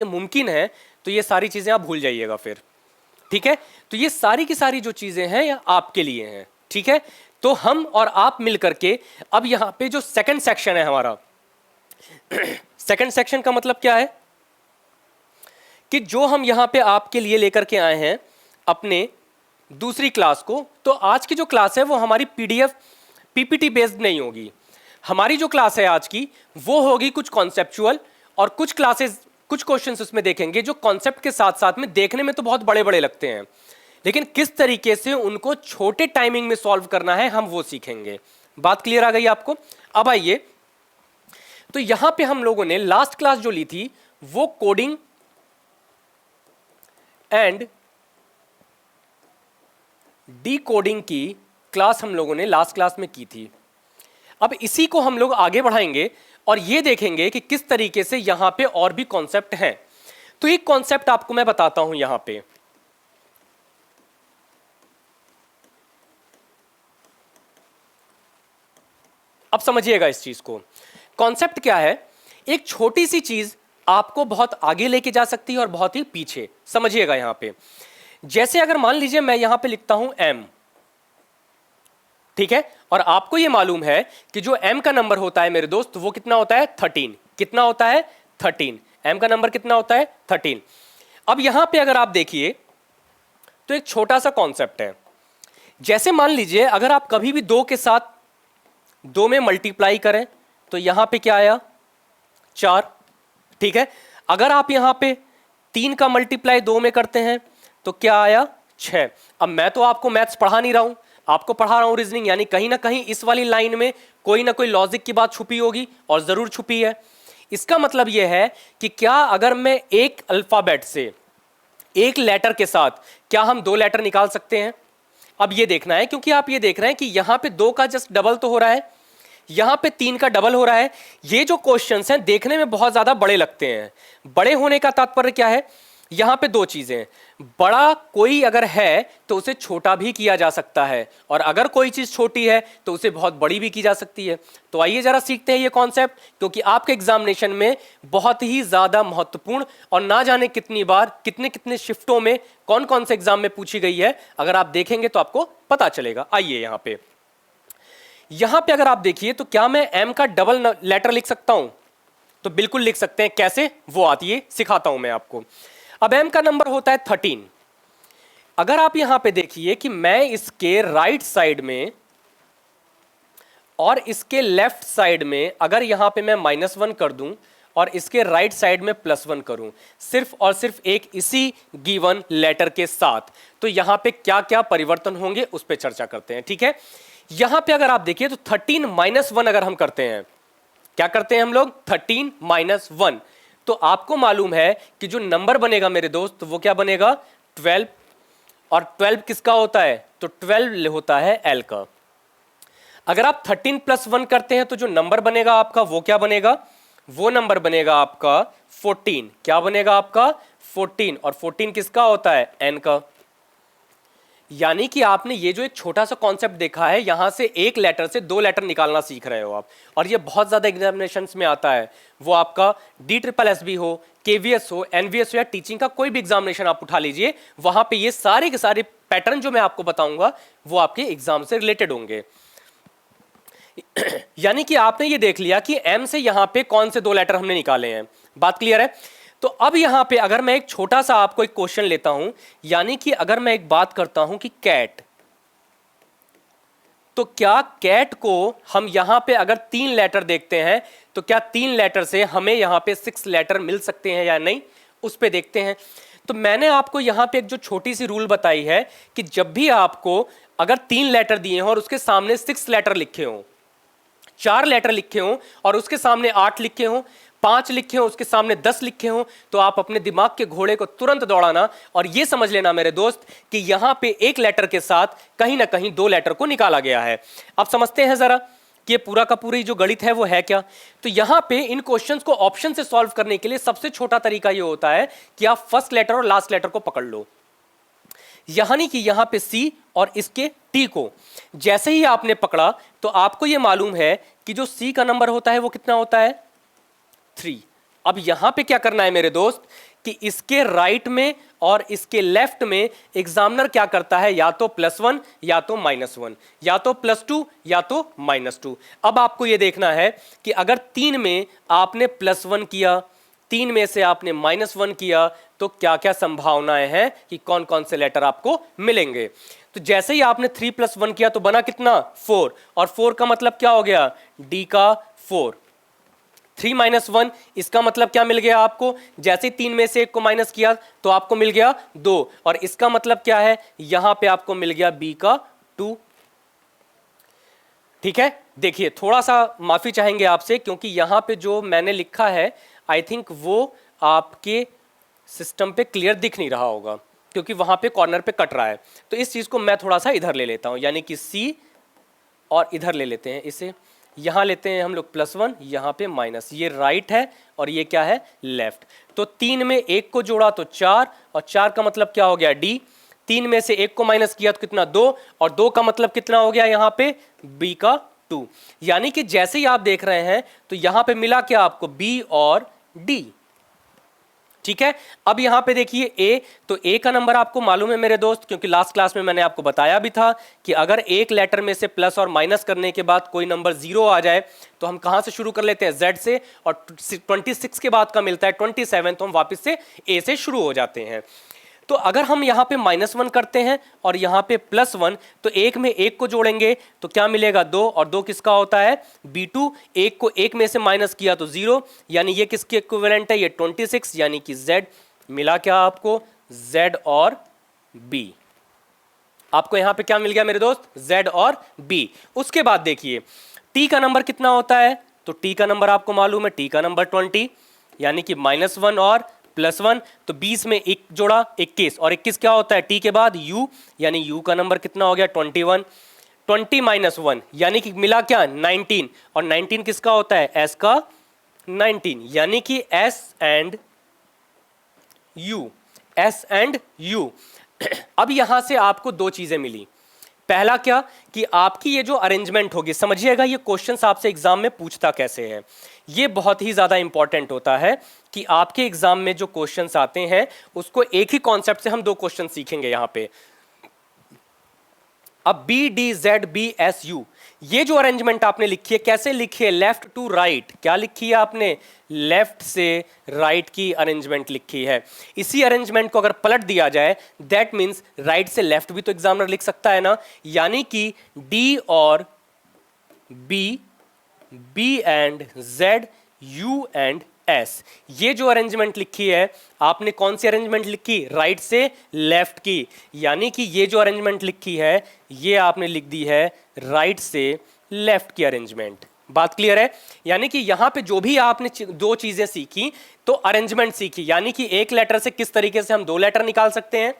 मुमकिन है तो ये सारी चीजें आप भूल जाइएगा फिर, ठीक है। तो ये सारी की सारी जो चीजें हैं ये आपके लिए हैं, ठीक है। तो हम और आप मिलकर के अब यहां पे जो सेकंड सेक्शन है हमारा सेकंड सेक्शन का मतलब क्या है कि जो हम यहां पे आपके लिए लेकर के आए हैं अपने दूसरी क्लास को, तो आज की जो क्लास है वो हमारी पीडीएफ पीपीटी बेस्ड नहीं होगी। हमारी जो क्लास है आज की वो होगी कुछ कॉन्सेप्चुअल, और कुछ क्लासेस कुछ क्वेश्चंस उसमें देखेंगे जो कॉन्सेप्ट के साथ साथ में देखने में तो बहुत बड़े बड़े लगते हैं, लेकिन किस तरीके से उनको छोटे टाइमिंग में सॉल्व करना है हम वो सीखेंगे। बात क्लियर आ गई आपको? अब आइए, तो यहां पे हम लोगों ने लास्ट क्लास जो ली थी वो कोडिंग एंड डीकोडिंग की क्लास हम लोगों ने लास्ट क्लास में की थी। अब इसी को हम लोग आगे बढ़ाएंगे और ये देखेंगे कि किस तरीके से यहां पे और भी कॉन्सेप्ट हैं। तो एक कॉन्सेप्ट आपको मैं बताता हूं यहां पे। अब समझिएगा इस चीज को। कॉन्सेप्ट क्या है? एक छोटी सी चीज आपको बहुत आगे लेके जा सकती है और बहुत ही पीछे। समझिएगा यहां पे, जैसे अगर मान लीजिए मैं यहां पे लिखता हूं m, ठीक है, और आपको यह मालूम है कि जो m का नंबर होता है मेरे दोस्त वो कितना होता है 13। कितना होता है 13। m का नंबर कितना होता है 13। अब यहां पे अगर आप देखिए तो एक छोटा सा कॉन्सेप्ट है। जैसे मान लीजिए अगर आप कभी भी 2 के साथ 2 में मल्टीप्लाई करें तो यहां पे क्या आया 4, ठीक है। अगर आप यहां पे 3 का मल्टीप्लाई 2 में करते हैं तो क्या आया 6। अब मैं तो आपको मैथ्स पढ़ा नहीं रहा हूं, आपको पढ़ा रहा हूं रीजनिंग, यानी कहीं ना कहीं इस वाली लाइन में कोई ना कोई लॉजिक की बात छुपी होगी, और जरूर छुपी है। इसका मतलब यह है कि क्या अगर मैं एक अल्फाबेट से एक लेटर के साथ क्या हम 2 लेटर निकाल सकते हैं? अब ये देखना है, क्योंकि आप ये देख रहे हैं कि यहां पे 2 का जस्ट डबल तो हो रहा है, यहां पे 3 का डबल हो रहा है। ये जो क्वेश्चंस हैं देखने में बहुत ज्यादा बड़े लगते हैं। बड़े होने का तात्पर्य क्या है? यहां पे 2 चीजें, बड़ा कोई अगर है तो उसे छोटा भी किया जा सकता है, और अगर कोई चीज छोटी है तो उसे बहुत बड़ी भी की जा सकती है। तो आइए जरा सीखते हैं ये कॉन्सेप्ट, क्योंकि आपके एग्जामिनेशन में बहुत ही ज्यादा महत्वपूर्ण और ना जाने कितनी बार कितने कितने शिफ्टों में कौन कौन से एग्जाम में पूछी गई है, अगर आप देखेंगे तो आपको पता चलेगा। आइए यहां पे अगर आप देखिए तो क्या मैं m का डबल लेटर लिख सकता हूं? तो बिल्कुल लिख सकते हैं। कैसे? वो आती है, सिखाता हूं मैं आपको। अब m का नंबर होता है 13। अगर आप यहां पे देखिए कि मैं इसके राइट साइड में और इसके लेफ्ट साइड में अगर यहां पे मैं -1 कर दूं और इसके राइट साइड में +1 करूं, सिर्फ और सिर्फ एक इसी गिवन लेटर के साथ, तो यहां पे क्या क्या परिवर्तन होंगे उस पर चर्चा करते हैं, ठीक है। यहां पे अगर आप देखिए तो 13 - 1 अगर हम करते हैं, क्या करते हैं हम लोग 13 - 1, तो आपको मालूम है कि जो नंबर बनेगा मेरे दोस्त वो क्या बनेगा 12। और 12 किसका होता है? तो 12 होता है L का। अगर आप 13 + 1 करते हैं तो जो नंबर बनेगा आपका वो क्या बनेगा? वो नंबर बनेगा आपका 14। क्या बनेगा आपका 14, और 14 किसका होता है N का। यानी कि आपने ये जो एक छोटा सा कॉन्सेप्ट देखा है, यहां से एक लेटर से 2 लेटर निकालना सीख रहे हो आप, और ये बहुत ज्यादा एग्जामिनेशंस में आता है। वो आपका DSSB हो, KVS हो, NVS हो, या टीचिंग का कोई भी एग्जामिनेशन आप उठा लीजिए, वहां पे ये सारे के सारे पैटर्न जो मैं आपको बताऊंगा वो आपके एग्जाम से रिलेटेड होंगे। यानी कि आपने ये देख लिया कि M से यहां पे कौन से 2 लेटर हमने निकाले हैं। बात क्लियर है? तो अब यहां पे अगर मैं एक छोटा सा आपको एक क्वेश्चन लेता हूं, यानी कि अगर मैं एक बात करता हूं कि कैट, तो क्या कैट को हम यहां पे अगर 3 लेटर देखते हैं तो क्या 3 लेटर से हमें यहां पे 6 लेटर मिल सकते हैं या नहीं, उस पे देखते हैं। तो मैंने आपको यहां पे एक जो छोटी सी रूल बताई है कि जब भी आपको अगर 3 लेटर दिए हों और उसके सामने 6 लेटर लिखे हों, 4 लेटर लिखे हों और उसके सामने 8 लिखे हों, 5 लिखे हों उसके सामने 10 लिखे हों, तो आप अपने दिमाग के घोड़े को तुरंत दौड़ाना और यह समझ लेना मेरे दोस्त कि यहां पे एक लेटर के साथ कहीं ना कहीं 2 लेटर को निकाला गया है। अब समझते हैं जरा कि ये पूरा का पूरी जो गणित है वो है क्या। तो यहां पे इन क्वेश्चंस को ऑप्शन से सॉल्व करने के लिए सबसे छोटा तरीका ये होता है कि आप फर्स्ट लेटर और लास्ट लेटर को पकड़ लो, यानी कि यहां पे C और इसके T को जैसे ही आपने पकड़ा तो आपको यह मालूम है कि जो C का नंबर होता है वो कितना होता है 3। अब यहां पे क्या करना है मेरे दोस्त, कि इसके राइट में और इसके लेफ्ट में एग्जामिनर क्या करता है, या तो +1 या तो -1, या तो +2 या तो -2। अब आपको यह देखना है कि अगर 3 में आपने +1 किया, 3 में से आपने -1 किया, तो क्या क्या संभावनाएं हैं कि कौन कौन से लेटर आपको मिलेंगे। तो जैसे ही आपने 3 + 1 किया तो बना कितना, 4, और 4 का मतलब क्या हो गया, डी का 4। 3 - 1 इसका मतलब क्या मिल गया आपको, जैसे 3 में से 1 को माइनस किया तो आपको मिल गया 2, और इसका मतलब क्या है, यहां पे आपको मिल गया बी का 2। ठीक है, देखिए थोड़ा सा माफी चाहेंगे आपसे, क्योंकि यहां पे जो मैंने लिखा है आई थिंक वो आपके सिस्टम पे क्लियर दिख नहीं रहा होगा, क्योंकि वहां पे कॉर्नर पे कट रहा है। तो इस चीज को मैं थोड़ा सा इधर ले लेता हूं, यानी कि सी, और इधर ले लेते हैं इसे, यहां लेते हैं हम लोग +1, यहां पे माइनस, ये राइट है और ये क्या है, लेफ्ट। तो 3 में 1 को जोड़ा तो 4, और 4 का मतलब क्या हो गया, डी। 3 में से 1 को माइनस किया तो कितना, 2, और 2 का मतलब कितना हो गया यहां पे, बी का 2। यानी कि जैसे ही आप देख रहे हैं तो यहां पे मिला क्या आपको, बी और डी। ठीक है, अब यहां पे देखिए ए, तो ए का नंबर आपको मालूम है मेरे दोस्त, क्योंकि लास्ट क्लास में मैंने आपको बताया भी था कि अगर एक लेटर में से प्लस और माइनस करने के बाद कोई नंबर 0 आ जाए तो हम कहां से शुरू कर लेते हैं, Z से, और 26 के बाद का मिलता है 27, तो हम वापस से ए से शुरू हो जाते हैं। तो अगर हम यहां पे -1 करते हैं और यहां पे +1, तो एक में 1 को जोड़ेंगे तो क्या मिलेगा, 2, और 2 किसका होता है, B2। 1 को 1 में से माइनस किया तो 0, यानी ये किसके इक्विवेलेंट है, ये 26, यानी कि Z। मिला क्या आपको, Z और B। आपको यहां पे क्या मिल गया मेरे दोस्त, Z और B। उसके बाद देखिए T का नंबर कितना होता है, तो T का नंबर आपको मालूम है, T का नंबर 20, यानी कि -1 और +1, तो 20 में 1 जोड़ा 21, और 21 क्या होता है, टी के बाद u, यानी u का नंबर कितना हो गया, 21। 20 - 1 यानी कि मिला क्या, 19, और 19 किसका होता है, s का 19, यानी कि s एंड u। अब यहां से आपको दो चीजें मिली। पहला क्या, कि आपकी ये जो अरेंजमेंट होगी, समझिएगा ये क्वेश्चंस आपसे एग्जाम में पूछता कैसे है, ये बहुत ही ज्यादा इंपॉर्टेंट होता है कि आपके एग्जाम में जो क्वेश्चंस आते हैं उसको एक ही कॉन्सेप्ट से हम दो क्वेश्चन सीखेंगे यहां पे। अब BDZBSU, ये जो अरेंजमेंट आपने लिखी है, कैसे लिखी है, लेफ्ट टू राइट, क्या लिखी है आपने, लेफ्ट से राइट की अरेंजमेंट लिखी है। इसी अरेंजमेंट को अगर पलट दिया जाए, दैट मीन्स राइट से लेफ्ट भी तो एग्जामिनर लिख सकता है ना, यानी कि D और B, B and Z, U and S, ये जो अरेंजमेंट लिखी है आपने, कौन सी अरेंजमेंट लिखी, राइट से लेफ्ट की, यानी कि ये जो अरेंजमेंट लिखी है ये आपने लिख दी है राइट से लेफ्ट की अरेंजमेंट। बात क्लियर है, यानी कि यहां पे जो भी आपने दो चीजें सीखी, तो अरेंजमेंट सीखी, यानी कि एक लेटर से किस तरीके से हम दो लेटर निकाल सकते हैं,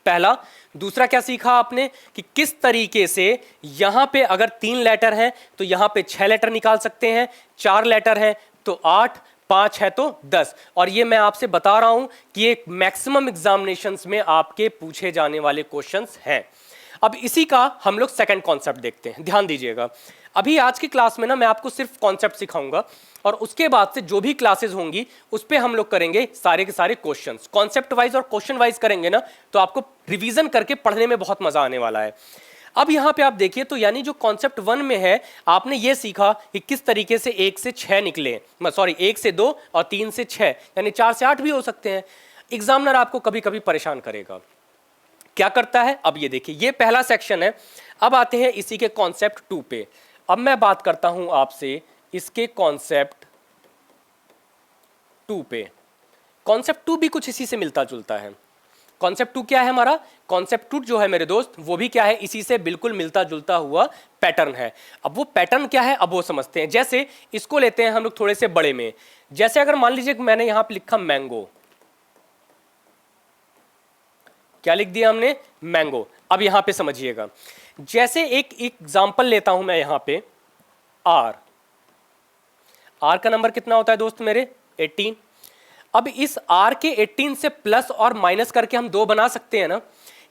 पहला। दूसरा क्या सीखा आपने, कि किस तरीके से यहां पे अगर 3 लेटर हैं तो यहां पे 6 लेटर निकाल सकते हैं, 4 लेटर हैं तो 8, 5 है तो 10, और ये मैं आपसे बता रहा हूं कि ये मैक्सिमम एग्जामिनेशंस में आपके पूछे जाने वाले क्वेश्चंस हैं। अब इसी का हम लोग सेकंड कॉन्सेप्ट देखते हैं, ध्यान दीजिएगा। अभी आज की क्लास में ना मैं आपको सिर्फ कॉन्सेप्ट सिखाऊंगा, और उसके बाद से जो भी क्लासेस होंगी उस पे हम लोग करेंगे सारे के सारे क्वेश्चंस, कॉन्सेप्ट वाइज और क्वेश्चन वाइज करेंगे ना, तो आपको रिवीजन करके पढ़ने में बहुत मजा आने वाला है। अब यहां पे आप देखिए, तो यानी जो कॉन्सेप्ट 1 में है आपने ये सीखा कि किस तरीके से 1 से 6 निकले, सॉरी 1 से 2 और 3 से 6, यानी 4 से 8 भी हो सकते हैं। एग्जामिनर आपको कभी कभी परेशान करेगा, क्या करता है, अब ये देखिए ये पहला सेक्शन है। अब आते हैं इसी के कॉन्सेप्ट 2 पे। अब मैं बात करता हूं आपसे इसके कॉन्सेप्ट 2 पे। कॉन्सेप्ट 2 भी कुछ इसी से मिलता जुलता है। कॉन्सेप्ट 2 क्या है हमारा, कॉन्सेप्ट 2 जो है मेरे दोस्त वो भी क्या है, इसी से बिल्कुल मिलता जुलता हुआ पैटर्न है। अब वो पैटर्न क्या है, अब वो समझते हैं। जैसे इसको लेते हैं हम लोग थोड़े से बड़े में, जैसे अगर मान लीजिए मैंने यहां पे लिखा मैंगो, क्या लिख दिया हमने, मैंगो। अब यहां पे समझिएगा, जैसे एक एग्जांपल लेता हूं मैं यहां पे, आर का नंबर कितना होता है दोस्त मेरे, 18। अब इस आर के 18 से प्लस और माइनस करके हम 2 बना सकते हैं ना,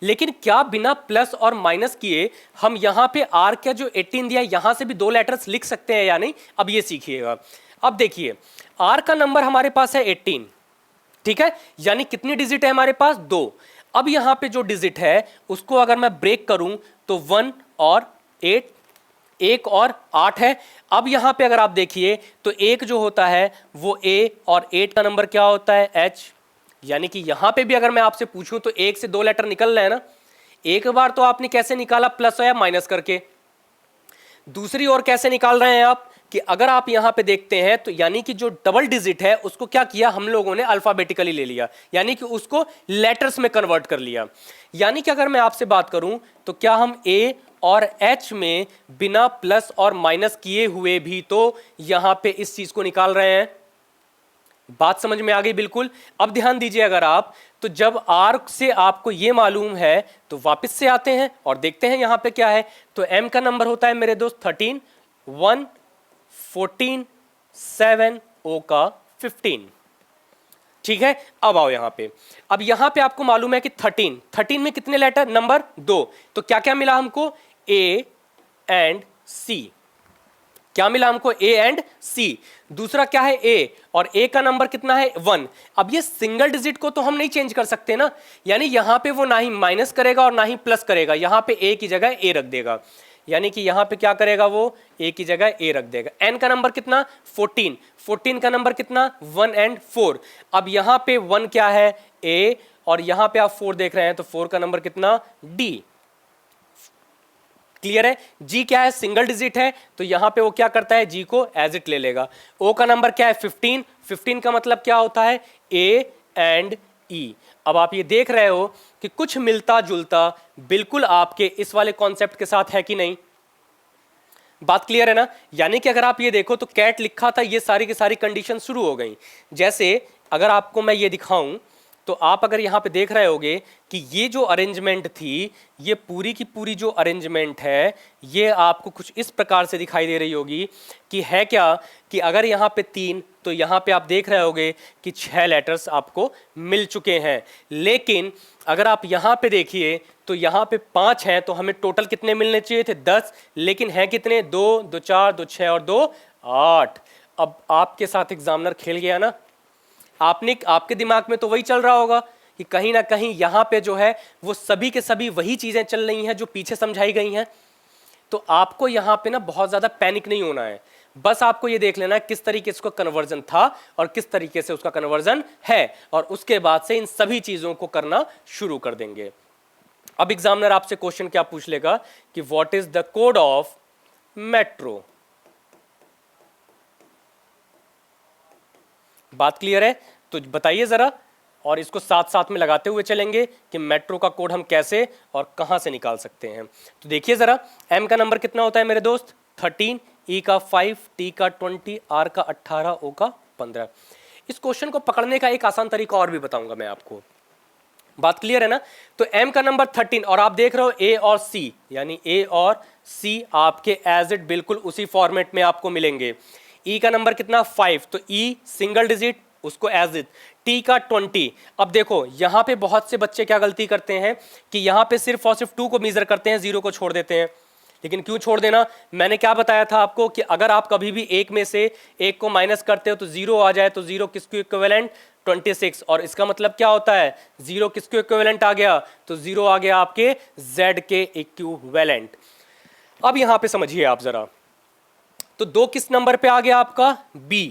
लेकिन क्या बिना प्लस और माइनस किए हम यहां पे आर का जो 18 दिया यहां से भी 2 लेटर्स लिख सकते हैं या नहीं, अब ये सीखिएगा। अब देखिए आर का नंबर हमारे पास है 18, ठीक है, यानी कितनी डिजिट है हमारे पास? 2। अब यहां पे जो डिजिट है उसको अगर मैं ब्रेक करूं तो 1 और 8, 1 और 8 है। अब यहां पे अगर आप देखिए तो एक जो होता है वो A और 8 का नंबर क्या होता है? H। यानी कि यहां पे भी अगर मैं आपसे पूछूं तो 1 से 2 लेटर निकल रहे हैं ना। एक बार तो आपने कैसे निकाला? प्लस या माइनस करके। दूसरी ओर कैसे निकाल रहे हैं आप कि अगर आप यहां पे देखते हैं तो यानी कि जो डबल डिजिट है उसको क्या किया हम लोगों ने? अल्फाबेटिकली ले लिया, यानी कि उसको लेटर्स में कन्वर्ट कर लिया। यानी कि अगर मैं आपसे बात करूं तो क्या हम A और H में बिना प्लस और माइनस किए हुए भी तो यहां पे इस चीज को निकाल रहे हैं? बात समझ में आ गई बिल्कुल। अब ध्यान दीजिए, अगर आप तो जब R से आपको ये मालूम है तो वापस से आते हैं और देखते हैं यहां पे क्या है। तो M का नंबर होता है मेरे दोस्त 13, 1, 14, 7, O का 15। ठीक है, अब आओ यहां पे। अब यहां पे आपको मालूम है कि 13 में कितने लेटर? नंबर 2। तो क्या क्या मिला हमको? A and C। क्या मिला हमको? A and C। दूसरा क्या है? A, और A का नंबर कितना है? 1। अब ये सिंगल डिजिट को तो हम नहीं चेंज कर सकते ना, यानी यहां पे वो ना ही माइनस करेगा और ना ही प्लस करेगा, यहां पे A की जगह A रख देगा। यानी कि यहां पे क्या करेगा वो? A की जगह A रख देगा। N का नंबर कितना? 14 का नंबर कितना? 1 एंड 4। अब यहां पे 1 क्या है? A, और यहां पे आप 4 देख रहे हैं तो 4 का नंबर कितना? D। क्लियर है? जी क्या है? सिंगल डिजिट है, तो यहां पे वो क्या करता है? जी को एज इट ले लेगा। ओ का नंबर क्या है? 15 का मतलब क्या होता है? ए एंड ई। अब आप ये देख रहे हो कि कुछ मिलता जुलता बिल्कुल आपके इस वाले कॉन्सेप्ट के साथ है कि नहीं? बात क्लियर है ना? यानी कि अगर आप ये देखो तो कैट लिखा था, ये सारी की सारी कंडीशन शुरू हो गई। जैसे अगर आपको मैं ये दिखाऊं तो आप अगर यहां पे देख रहे होगे कि ये जो अरेंजमेंट थी, ये पूरी की पूरी जो अरेंजमेंट है ये आपको कुछ इस प्रकार से दिखाई दे रही होगी कि है क्या कि अगर यहां पे 3 तो यहां पे आप देख रहे होगे कि 6 लेटर्स आपको मिल चुके हैं। लेकिन अगर आप यहां पे देखिए तो यहां पे 5 हैं, तो हमें टोटल कितने मिलने चाहिए थे? 10। लेकिन हैं कितने? 2, 2 4, 2 6 और 2 8। अब आपके साथ एग्जामिनर खेल गया ना। आपके दिमाग में तो वही चल रहा होगा कि कहीं ना कहीं यहां पे जो है वो सभी के सभी वही चीजें चल रही हैं जो पीछे समझाई गई हैं। तो आपको यहां पे ना बहुत ज्यादा पैनिक नहीं होना है, बस आपको ये देख लेना है किस तरीके से उसका कन्वर्जन था और किस तरीके से उसका कन्वर्जन है, और उसके बाद से इन सभी चीजों को करना शुरू कर देंगे। अब एग्जामिनर आपसे क्वेश्चन क्या पूछ लेगा कि what is the code of metro. बात क्लियर है? तो बताइए जरा, और इसको साथ साथ में लगाते हुए चलेंगे कि मेट्रो का कोड हम कैसे और कहां से निकाल सकते हैं। तो देखिए जरा, M का नंबर कितना होता है मेरे दोस्त? 13, E का 5, T का 20, R का 18, O का 15। इस क्वेश्चन को पकड़ने का एक आसान तरीका और भी बताऊंगा मैं आपको। बात क्लियर है ना? तो M का नंबर 13, और आप देख रहे हो A और C, यानी A और C आपके एज इट बिल्कुल उसी फॉर्मेट में आपको मिलेंगे। E का नंबर कितना? 5, तो E सिंगल डिजिट, उसको एज इट। T का 20। अब देखो यहां पे बहुत से बच्चे क्या गलती करते हैं कि यहां पे सिर्फ और सिर्फ 2 को मेजर करते हैं, 0 को छोड़ देते हैं। लेकिन क्यों छोड़ देना? मैंने क्या बताया था आपको कि अगर आप कभी भी एक में से एक को माइनस करते हो तो 0 आ जाए, तो 0 किसको इक्विवेलेंट? 26। और इसका मतलब क्या होता है? 0 किसको इक्विवेलेंट आ गया? तो 0 आ गया आपके Z के इक्विवेलेंट। अब यहां पे समझिए आप जरा, तो 2 किस नंबर पे आ गया आपका? B।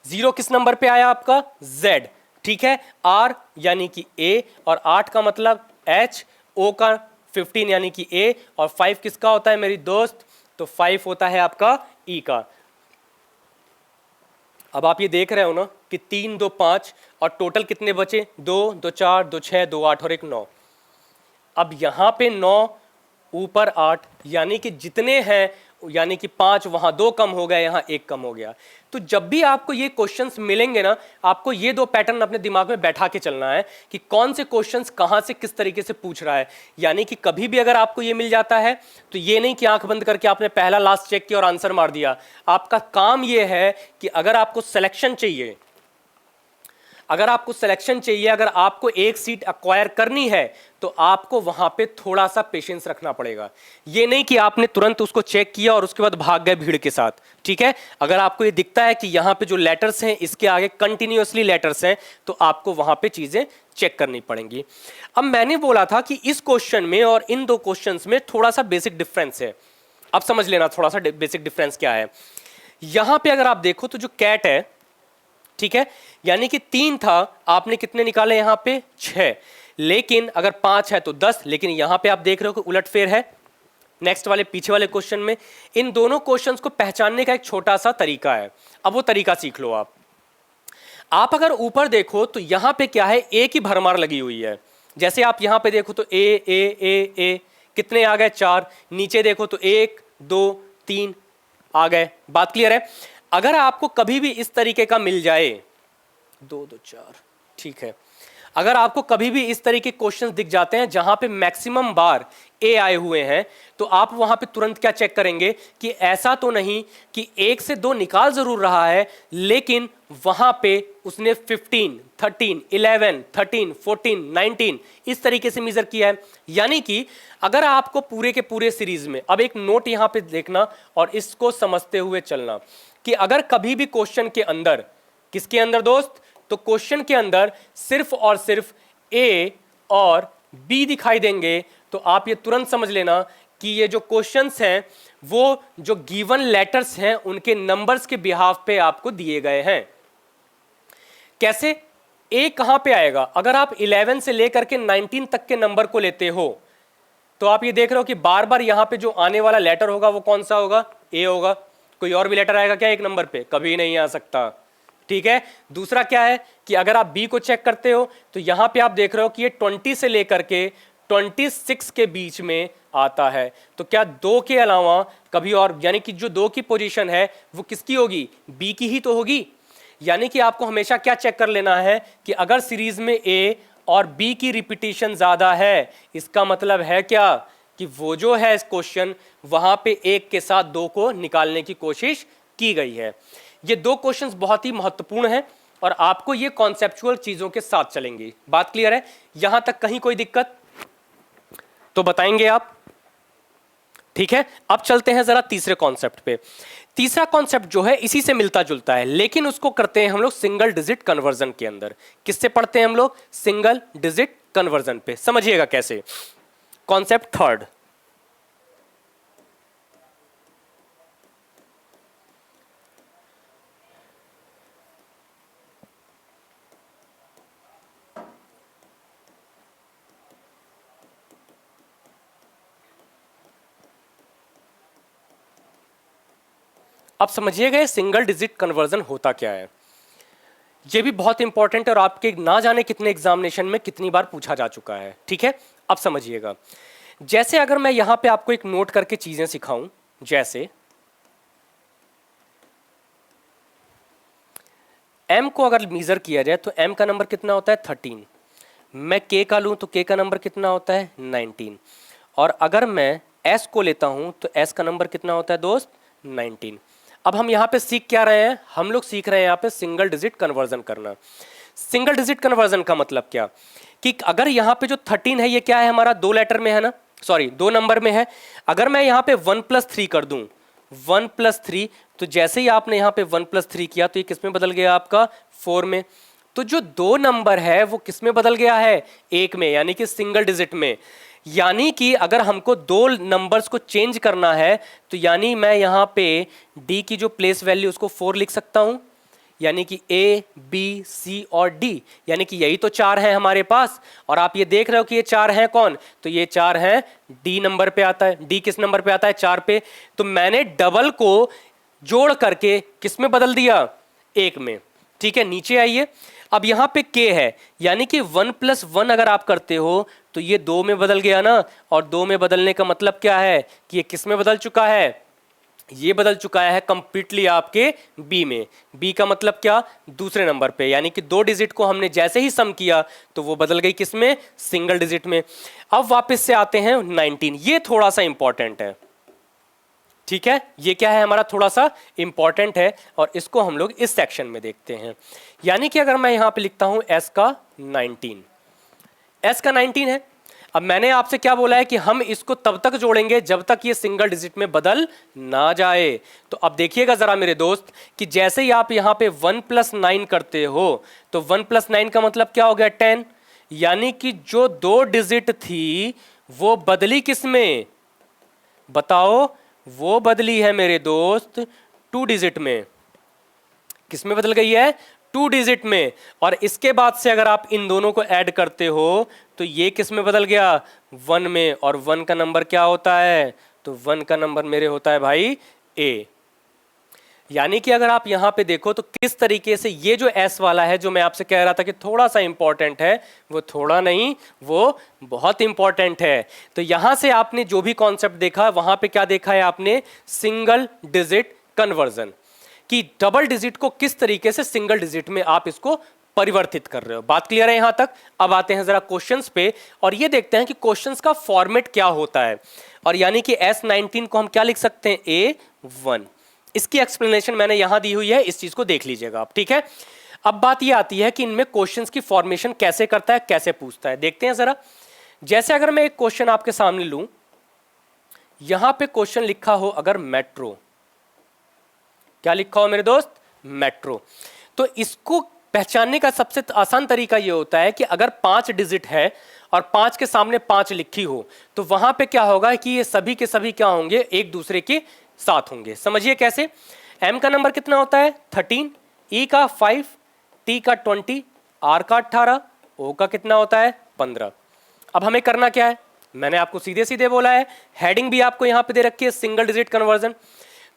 0 किस नंबर पे आया आपका? Z। ठीक है, R यानी कि A, और 8 का मतलब H, O का 15 यानी कि A, और 5 किसका होता है मेरी दोस्त? तो 5 होता है आपका E का। अब आप ये देख रहे हो ना कि 3, 2, 5, और टोटल कितने बचे? 2, 2 4, 2 6, 2 8 और 1 9। अब यहां पे 9 ऊपर 8, यानी कि जितने हैं, यानी कि 5 वहां 2 कम हो गया, यहां 1 कम हो गया। तो जब भी आपको ये क्वेश्चंस मिलेंगे ना, आपको ये 2 पैटर्न अपने दिमाग में बैठा के चलना है कि कौन से क्वेश्चंस कहां से किस तरीके से पूछ रहा है। यानी कि कभी भी अगर आपको ये मिल जाता है तो ये नहीं कि आंख बंद करके आपने पहला लास्ट चेक किया और आंसर मार दिया। आपका काम ये है कि अगर आपको सिलेक्शन चाहिए, अगर आपको सिलेक्शन चाहिए, अगर आपको एक सीट एक्वायर करनी है तो आपको वहां पे थोड़ा सा पेशेंस रखना पड़ेगा। ये नहीं कि आपने तुरंत उसको चेक किया और उसके बाद भाग गए भीड़ के साथ, ठीक है। अगर आपको ये दिखता है कि यहां पे जो लेटर्स हैं इसके आगे कंटिन्यूअसली लेटर्स हैं तो आपको वहां पे चीजें चेक करनी पड़ेंगी। अब मैंने बोला था कि इस क्वेश्चन में और इन दो क्वेश्चंस में थोड़ा सा बेसिक डिफरेंस है। अब समझ लेना थोड़ा सा बेसिक डिफरेंस क्या है। यहां पे अगर आप देखो तो जो कैट है, ठीक है, यानी कि 3 था, आपने कितने निकाले यहां पे 6, लेकिन अगर 5 है तो 10, लेकिन यहां पे आप देख रहे हो कि उलटफेर है नेक्स्ट वाले पीछे वाले क्वेश्चन में। इन दोनों क्वेश्चंस को पहचानने का एक छोटा सा तरीका है, अब वो तरीका सीख लो आप अगर ऊपर देखो तो यहां पे क्या है, ए की भरमार लगी हुई है। जैसे आप यहां पे देखो तो ए ए ए ए कितने आ गए 4, नीचे देखो तो 1 2 3 आ गए। बात क्लियर है। अगर आपको कभी भी इस तरीके का मिल जाए 2 2 4, ठीक है, अगर आपको कभी भी इस तरीके के क्वेश्चंस दिख जाते हैं जहां पे मैक्सिमम बार ए आए हुए हैं तो आप वहां पे तुरंत क्या चेक करेंगे कि ऐसा तो नहीं कि 1 से 2 निकाल जरूर रहा है लेकिन वहां पे उसने 15 13 11 13 14 19 इस तरीके से मेजर किया है। यानी कि अगर आपको पूरे के पूरे सीरीज में, अब एक नोट यहां पे देखना और इसको समझते हुए चलना कि अगर कभी भी क्वेश्चन के अंदर, किसके अंदर दोस्त, तो क्वेश्चन के अंदर सिर्फ और सिर्फ ए और बी दिखाई देंगे तो आप ये तुरंत समझ लेना कि ये जो क्वेश्चंस हैं वो जो गिवन लेटर्स हैं उनके नंबर्स के बिहाफ पे आपको दिए गए हैं। कैसे, ए कहां पे आएगा, अगर आप 11 से लेकर के 19 तक के नंबर को लेते हो तो आप ये देख रहे हो कि बार बार यहां पे जो आने वाला लेटर होगा वो कौन सा होगा, ए होगा। कोई और भी लेटर आएगा क्या एक नंबर पे, कभी नहीं आ सकता, ठीक है। दूसरा क्या है कि अगर आप बी को चेक करते हो तो यहां पे आप देख रहे हो कि ये 20 से लेकर के 26 के बीच में आता है। तो क्या 2 के अलावा कभी और, यानी कि जो 2 की पोजीशन है वो किसकी होगी, बी की ही तो होगी। यानी कि आपको हमेशा क्या चेक कर लेना है कि अगर सीरीज में ए और बी की रिपीटिशन ज्यादा है इसका मतलब है क्या कि वो जो है इस क्वेश्चन वहां पे 1 के साथ 2 को निकालने की कोशिश की गई है। ये 2 क्वेश्चंस बहुत ही महत्वपूर्ण हैं और आपको ये कॉन्सेप्चुअल चीजों के साथ चलेंगी। बात क्लियर है, यहां तक कहीं कोई दिक्कत तो बताएंगे आप, ठीक है। अब चलते हैं जरा तीसरे कॉन्सेप्ट पे। तीसरा कॉन्सेप्ट जो है इसी से मिलता जुलता है लेकिन उसको करते हैं हम लोग सिंगल डिजिट कन्वर्जन के अंदर। किससे पढ़ते हैं हम लोग, सिंगल डिजिट कन्वर्जन पे। समझिएगा कैसे। कॉन्सेप्ट थर्ड, अब समझिएगा ये सिंगल डिजिट कन्वर्जन होता क्या है। ये भी बहुत इंपॉर्टेंट है और आपके ना जाने कितने एग्जामिनेशन में कितनी बार पूछा जा चुका है, ठीक है। अब समझिएगा, जैसे अगर मैं यहां पे आपको एक नोट करके चीजें सिखाऊं, जैसे m को अगर मेजर किया जाए तो m का नंबर कितना होता है 13, मैं k का लूं तो k का नंबर कितना होता है 19, और अगर मैं s को लेता हूं तो s का नंबर कितना होता है दोस्त 19। अब हम यहाँ पे सीख क्या रहे हैं, हम लोग सीख रहे हैं यहाँ पे सिंगल डिजिट कन्वर्जन करना। सिंगल डिजिट कन्वर्जन का मतलब क्या कि अगर यहाँ पे जो 13 है ये क्या है हमारा 2 लेटर में है ना, सॉरी 2 नंबर में है। अगर मैं यहाँ पे 1+3 कर दूं, 1+3, तो जैसे ही आपने यहाँ पे 1+3 किया तो ये किस में बदल गया आपका 4 में। तो जो 2 नंबर है वो किस में बदल गया है 1 में, यानी कि सिंगल डिजिट में। यानी कि अगर हमको 2 नंबर्स को चेंज करना है तो यानी मैं यहाँ पे d की जो प्लेस वैल्यू उसको 4 लिख सकता हूँ, यानी कि a b c और d, यानी कि यही तो 4 हैं हमारे पास। और आप ये देख रहे हो कि ये 4 हैं कौन, तो ये 4 हैं d नंबर पे आता है। d किस नंबर पे आता है 4 पे, तो मैंने डबल को जोड़ करके किस में बदल दिया 1 में, ठीक है। नीचे आइए, अब यहाँ पे k है, यानी कि 1+1 अगर आप करते हो तो ये 2 में बदल गया ना, और 2 में बदलने का मतलब क्या है कि ये किस में बदल चुका है, ये बदल चुका है कंप्लीटली आपके b में। b का मतलब क्या, दूसरे नंबर पे, यानी कि 2 डिजिट को हमने जैसे ही सम किया तो वो बदल गई किस में, सिंगल डिजिट में। अब वापस से आते हैं 19, ये थोड़ा सा इंपॉर्टेंट है। ठीक है, ये क्या है हमारा, थोड़ा सा इंपॉर्टेंट है और इसको हम लोग इस सेक्शन में देखते हैं। यानी कि अगर मैं यहां पे लिखता हूं s का 19, s का 19 है। अब मैंने आपसे क्या बोला है कि हम इसको तब तक जोड़ेंगे जब तक ये सिंगल डिजिट में बदल ना जाए। तो अब देखिएगा जरा मेरे दोस्त कि जैसे ही आप यहां पे 1 + 9 करते हो तो 1 + 9 का मतलब क्या हो गया, 10। यानी कि जो 2 डिजिट थी वो बदली किस में, बताओ, वो बदली है मेरे दोस्त 2 डिजिट में। किस में बदल गई है, 2 डिजिट में। और इसके बाद से अगर आप इन दोनों को ऐड करते हो तो ये किस में बदल गया, 1 में। और 1 का नंबर क्या होता है, तो 1 का नंबर मेरे होता है भाई a। यानी कि अगर आप यहां पे देखो तो किस तरीके से ये जो s वाला है, जो मैं आपसे कह रहा था कि थोड़ा सा इंपॉर्टेंट है, वो थोड़ा नहीं, वो बहुत इंपॉर्टेंट है। तो यहां से आपने जो भी कॉन्सेप्ट देखा वहां पे क्या देखा है आपने, सिंगल डिजिट कन्वर्जन, कि डबल डिजिट को किस तरीके से सिंगल डिजिट में आप इसको परिवर्तित कर रहे हो। बात क्लियर है यहां तक। अब आते हैं जरा क्वेश्चंस पे और ये देखते हैं कि क्वेश्चंस का फॉर्मेट क्या होता है। और यानी कि S19 को हम क्या लिख सकते हैं, A1। इसकी एक्सप्लेनेशन मैंने यहां दी हुई है, इस चीज को देख लीजिएगा आप, ठीक है। अब बात ये आती है कि इनमें क्वेश्चंस की फॉर्मेशन कैसे करता है, कैसे पूछता है, देखते हैं जरा। जैसे अगर मैं एक क्वेश्चन आपके सामने लूं, यहां पे क्वेश्चन लिखा हो अगर मेट्रो, क्या लिखा हो मेरे दोस्त, मेट्रो, तो इसको पहचानने का सबसे आसान तरीका यह होता है कि अगर 5 डिजिट है और 5 के सामने 5 लिखी हो तो वहां पे क्या होगा कि ये सभी के सभी क्या होंगे, एक दूसरे के साथ होंगे। समझिए कैसे। m का नंबर कितना होता है, 13, e का 5, t का 20, r का 18, o का कितना होता है, 15। अब हमें करना क्या है, मैंने आपको सीधे सीधे बोला है, हेडिंग भी आपको यहां पे दे रखी है, सिंगल डिजिट कन्वर्जन।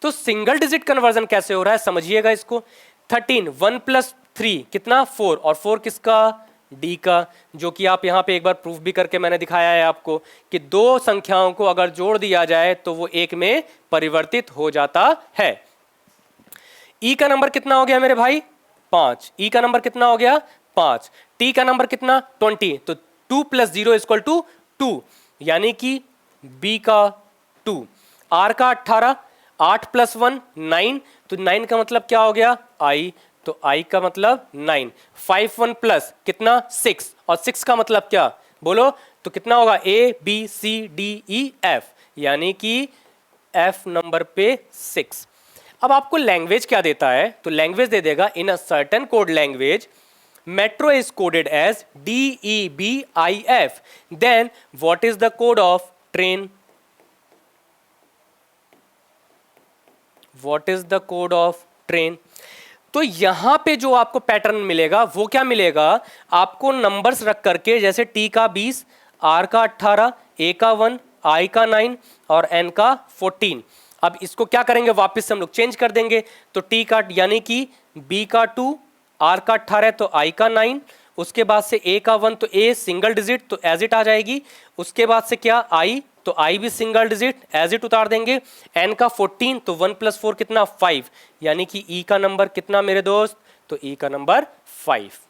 तो सिंगल डिजिट कन्वर्जन कैसे हो रहा है समझिएगा इसको। 13, 1 + 3 कितना, 4, और 4 किसका, d का, जो कि आप यहां पे एक बार प्रूफ भी करके मैंने दिखाया है आपको कि दो संख्याओं को अगर जोड़ दिया जाए तो वो एक में परिवर्तित हो जाता है। e का नंबर कितना हो गया मेरे भाई, 5, e का नंबर कितना हो गया, 5, t का नंबर कितना, 20, तो 2 + 0 = 2, यानी कि b का 2, r का 18, 8 + 1 9, तो 9 का मतलब क्या हो गया, i, तो i का मतलब 9, 5 1 प्लस कितना, 6, और 6 का मतलब क्या बोलो, तो कितना होगा, a b c d e f, यानी कि f नंबर पे 6। अब आपको लैंग्वेज क्या देता है, तो लैंग्वेज दे देगा in a certain code language metro is coded as DEBIF, then what is the code of train, what is the code of train. तो यहां पे जो आपको पैटर्न मिलेगा वो क्या मिलेगा, आपको नंबर्स रख करके, जैसे t का 20, r का 18, a का 1, i का 9 और n का 14। अब इसको क्या करेंगे, वापस से हम लोग चेंज कर देंगे। तो t का यानी कि b का 2, r का 18 तो i का 9, उसके बाद से a का 1 तो a सिंगल डिजिट तो एज इट आ जाएगी, उसके बाद से क्या i, तो i भी सिंगल डिजिट एज इट उतार देंगे, n का 14 तो 1 + 4 कितना, 5, यानी कि e का नंबर कितना मेरे दोस्त, तो e का नंबर 5।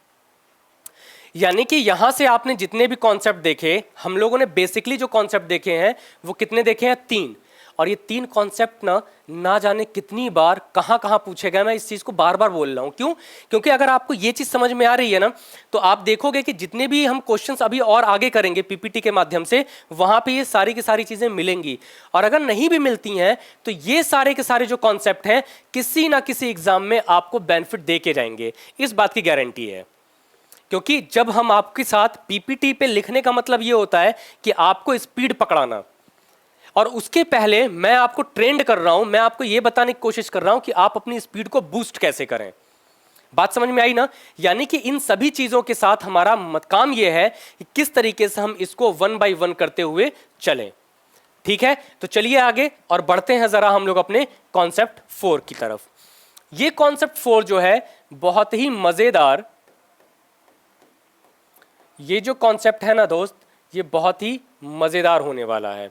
यानी कि यहां से आपने जितने भी कॉन्सेप्ट देखे, हम लोगों ने बेसिकली जो कॉन्सेप्ट देखे हैं वो कितने देखे हैं, 3। और ये 3 कॉन्सेप्ट ना जाने कितनी बार कहां कहां पूछे गए। मैं इस चीज को बार बार बोल रहा हूं, क्यों, क्योंकि अगर आपको ये चीज समझ में आ रही है ना, तो आप देखोगे कि जितने भी हम क्वेश्चंस अभी और आगे करेंगे पीपीटी के माध्यम से, वहां पे ये सारी की सारी चीजें मिलेंगी। और अगर नहीं भी मिलती हैं तो ये सारे के सारे जो कॉन्सेप्ट हैं किसी ना किसी एग्जाम में आपको बेनिफिट दे के जाएंगे, इस बात की गारंटी है। क्योंकि जब हम आपके साथ पीपीटी पे लिखने का मतलब ये होता है कि आपको स्पीड पकड़ाना, और उसके पहले मैं आपको ट्रेंड कर रहा हूं, मैं आपको यह बताने की कोशिश कर रहा हूं कि आप अपनी स्पीड को बूस्ट कैसे करें। बात समझ में आई ना। यानी कि इन सभी चीजों के साथ हमारा काम यह है कि किस तरीके से हम इसको 1 बाय 1 करते हुए चलें। ठीक है, तो चलिए आगे और बढ़ते हैं जरा हम लोग अपने कॉन्सेप्ट 4 की तरफ। ये कॉन्सेप्ट 4 जो है बहुत ही मजेदार, ये जो कॉन्सेप्ट है ना दोस्त, ये बहुत ही मजेदार होने वाला है।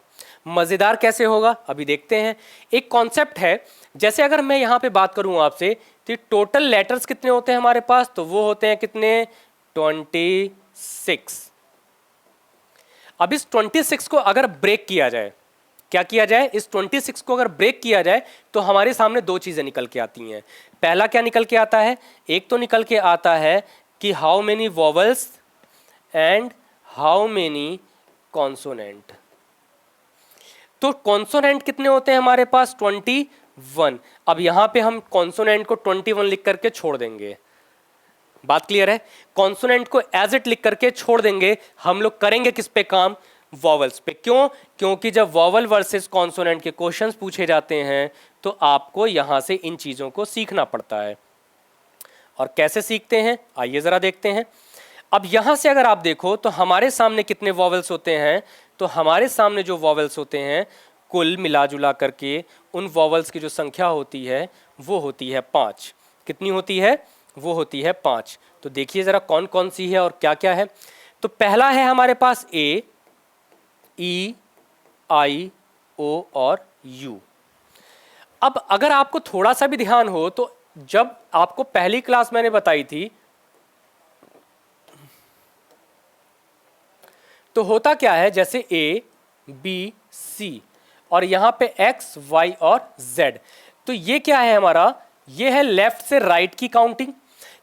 मजेदार कैसे होगा अभी देखते हैं। एक कॉन्सेप्ट है, जैसे अगर मैं यहां पे बात करूं आपसे, तो टोटल लेटर्स कितने होते हैं हमारे पास, तो वो होते हैं कितने, 26। अब इस 26 को अगर ब्रेक किया जाए, क्या किया जाए, इस 26 को अगर ब्रेक किया जाए तो हमारे सामने दो चीजें निकल के आती हैं। पहला क्या निकल के आता है, एक तो निकल के आता है कि how many vowels and how many consonant. तो कॉन्सोनेंट कितने होते हैं हमारे पास, 21। अब यहां पे हम कॉन्सोनेंट को 21 लिख करके छोड़ देंगे। बात क्लियर है, कॉन्सोनेंट को एज इट लिख करके छोड़ देंगे। हम लोग करेंगे किस पे काम, वॉवल्स पे। क्यों, क्योंकि जब वॉवल वर्सेस कॉन्सोनेंट के क्वेश्चंस पूछे जाते हैं तो आपको यहां से इन चीजों को सीखना पड़ता है। और कैसे सीखते हैं, आइए जरा देखते हैं। अब यहां से अगर आप देखो तो हमारे सामने कितने वॉवल्स होते हैं, तो हमारे सामने जो वॉवल्स होते हैं कुल मिला जुला करके उन वॉवल्स की जो संख्या होती है वो होती है 5। कितनी होती है, वो होती है 5। तो देखिए जरा कौन कौन सी है और क्या क्या है। तो पहला है हमारे पास ए, ई, आई, ओ और यू। अब अगर आपको थोड़ा सा भी ध्यान हो तो जब आपको पहली क्लास मैंने बताई थी तो होता क्या है, जैसे ए, बी, सी और यहां पे एक्स, वाई और जेड। तो ये क्या है हमारा, ये है लेफ्ट से राइट की काउंटिंग।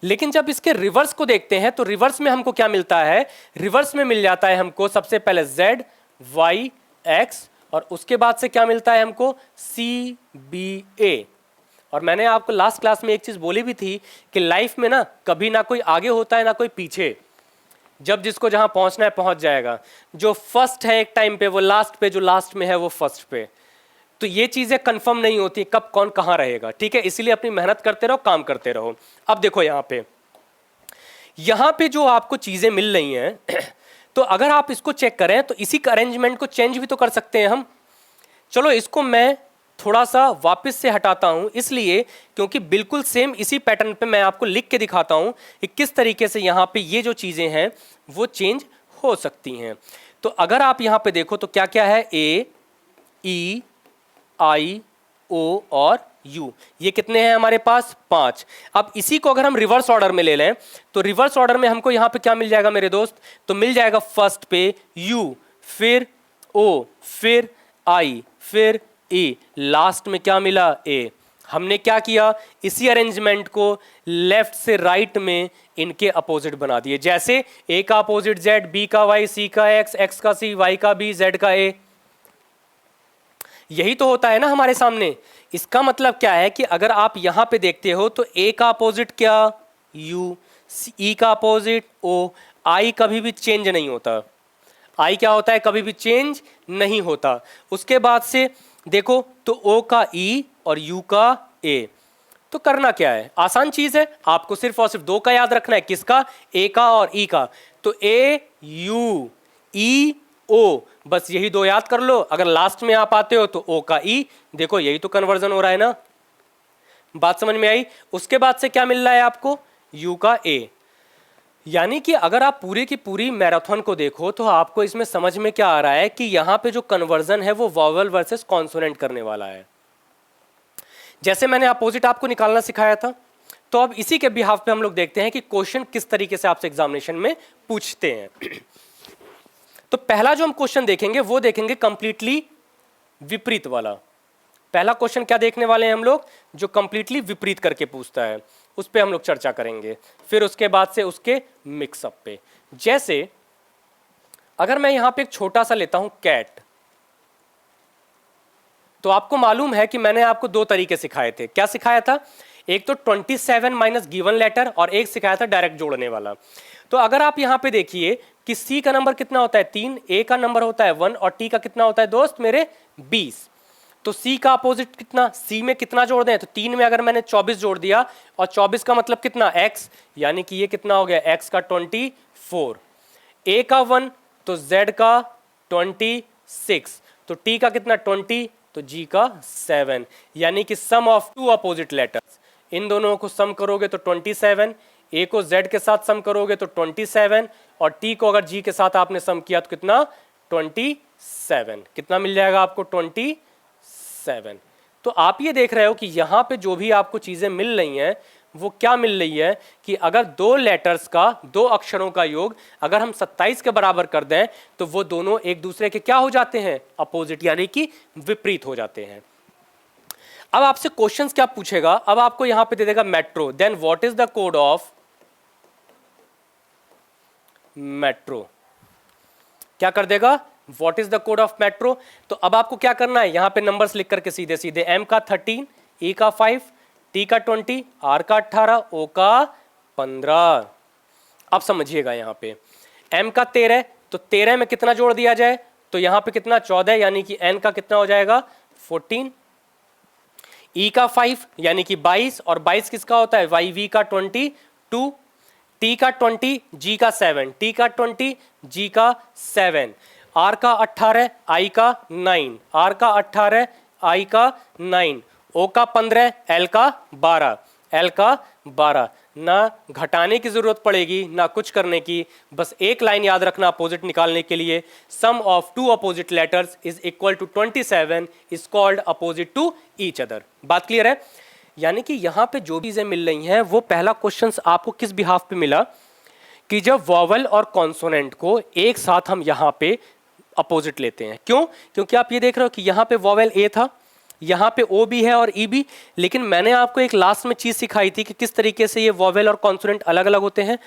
लेकिन जब इसके रिवर्स को देखते हैं तो रिवर्स में हमको क्या मिलता है, रिवर्स में मिल जाता है हमको सबसे पहले जेड, वाई, एक्स और उसके बाद से क्या मिलता है हमको, सी, बी, ए। और मैंने आपको लास्ट क्लास में एक चीज बोली भी थी कि लाइफ में ना कभी ना कोई आगे होता है ना कोई पीछे। जब जिसको जहां पहुंचना है पहुंच जाएगा। जो फर्स्ट है एक टाइम पे वो लास्ट पे, जो लास्ट में है वो फर्स्ट पे। तो ये चीजें कंफर्म नहीं होती कब कौन कहां रहेगा, ठीक है। इसीलिए अपनी मेहनत करते रहो, काम करते रहो। अब देखो यहां पे जो आपको चीजें मिल रही हैं तो अगर आप इसको चेक करें तो इसी का अरेंजमेंट को चेंज भी तो कर सकते हैं हम। चलो इसको मैं थोड़ा सा वापस से हटाता हूं, इसलिए क्योंकि बिल्कुल सेम इसी पैटर्न पे मैं आपको लिख के दिखाता हूं कि किस तरीके से यहां पे ये जो चीजें हैं वो चेंज हो सकती हैं। तो अगर आप यहां पे देखो तो क्या क्या है, ए, ई, आई, ओ और यू। ये कितने हैं हमारे पास, 5। अब इसी को अगर हम रिवर्स ऑर्डर में ले लें तो रिवर्स ऑर्डर में हमको यहां पे क्या मिल जाएगा मेरे दोस्त, तो मिल जाएगा फर्स्ट पे यू, फिर ओ, फिर आई, फिर ए, लास्ट में क्या मिला, ए। हमने क्या किया, इसी अरेंजमेंट को लेफ्ट से राइट में इनके अपोजिट बना दिए। जैसे ए का अपोजिट जेड, बी का वाई, सी का एक्स, एक्स का सी, वाई का बी, जेड का ए। यही तो होता है ना हमारे सामने। इसका मतलब क्या है कि अगर आप यहां पे देखते हो तो ए का अपोजिट क्या, यू, ई का अपोजिट ओ। आई कभी भी चेंज नहीं होता, आई क्या होता है, कभी भी चेंज नहीं होता। उसके बाद से देखो तो ओ का ई और यू का ए। तो करना क्या है, आसान चीज है, आपको सिर्फ और सिर्फ दो का याद रखना है, किसका, ए का और ई का। तो ए, यू, ई, ओ, बस यही दो याद कर लो। अगर लास्ट में आप आते हो तो ओ का ई, देखो यही तो कन्वर्जन हो रहा है ना। बात समझ में आई। उसके बाद से क्या मिल रहा है आपको, यू का ए। यानी कि अगर आप पूरी की पूरी मैराथन को देखो तो आपको इसमें समझ में क्या आ रहा है कि यहां पे जो कन्वर्जन है वो वॉवल वर्सेस कॉन्सोनेंट करने वाला है। जैसे मैंने अपोजिट आपको निकालना सिखाया था, तो अब इसी के बिहाफ पे हम लोग देखते हैं कि क्वेश्चन किस तरीके से आपसे एग्जामिनेशन में पूछते हैं। तो पहला जो हम क्वेश्चन देखेंगे वो देखेंगे कंप्लीटली विपरीत वाला। पहला क्वेश्चन क्या देखने वाले हैं हम लोग, जो कंप्लीटली विपरीत करके पूछता है, उस पे हम लोग चर्चा करेंगे। फिर उसके बाद से उसके मिक्सअप पे, जैसे अगर मैं यहां पे एक छोटा सा लेता हूं कैट, तो आपको मालूम है कि मैंने आपको दो तरीके सिखाए थे। क्या सिखाया था, एक तो 27 माइनस गिवन लेटर और एक सिखाया था डायरेक्ट जोड़ने वाला। तो अगर आप यहां पे देखिए कि सी का नंबर कितना होता है 3, ए का नंबर होता है 1 और टी का कितना होता है दोस्त मेरे 20। तो सी का अपोजिट कितना, सी में कितना जोड़ दें, तो 3 में अगर मैंने 24 जोड़ दिया और 24 का मतलब कितना x, यानी कि ये कितना हो गया x का 24, a का 1 तो z का 26, तो t का कितना 20 तो g का 7। यानी कि सम ऑफ टू अपोजिट लेटर्स, इन दोनों को सम करोगे तो 27, a को z के साथ सम करोगे तो 27 और t को अगर g के साथ आपने सम किया तो कितना 27। कितना मिल जाएगा आपको 27। तो आप ये देख रहे हो कि यहां पे जो भी आपको चीजें मिल रही हैं वो क्या मिल रही है कि अगर दो लेटर्स का, दो अक्षरों का योग अगर हम 27 के बराबर कर दें तो वो दोनों एक दूसरे के क्या हो जाते हैं, अपोजिट, यानी कि विपरीत हो जाते हैं। अब आपसे क्वेश्चंस क्या पूछेगा, अब आपको यहां पे दे देगा metro, then what is the code of metro, क्या कर देगा, what is the code of metro. तो अब आपको क्या करना है, यहां पे नंबर्स लिख करके सीधे सीधे एम का 13, ई का 5, टी का 20, आर का 18, ओ का 15। अब समझिएगा यहां पे एम का 13, तो 13 में कितना जोड़ दिया जाए, तो यहां पे कितना 14, यानी कि एन का कितना हो जाएगा 14, ई का 5 यानी कि 22, और 22 किसका होता है, वाई वी का 22, टी का 20, जी का 7, टी का 20, जी का 7, आर का 18, आई का 9, आर का 18, आई का 9, ओ का 15, एल का 12, एल का 12। ना घटाने की जरूरत पड़ेगी ना कुछ करने की, बस एक लाइन याद रखना अपोजिट निकालने के लिए, sum of two opposite letters is equal to 27 is called opposite to each other. बात क्लियर है। यानी कि यहां पे जो भी चीजें मिल रही हैं वो पहला क्वेश्चन आपको किस बिहाफ पे मिला कि जब वॉवल और कॉन्सोनेंट को एक साथ हम यहां पे अपोजिट लेते हैं। क्यों, क्योंकि आप ये देख रहे हो कि यहां पे वॉवल ए था, यहां पे ओ भी है और ई भी, लेकिन मैंने आपको एक लास्ट में चीज सिखाई थी कि किस तरीके से ये वॉवल और कॉन्सोनेंट अलग अलग होते हैं।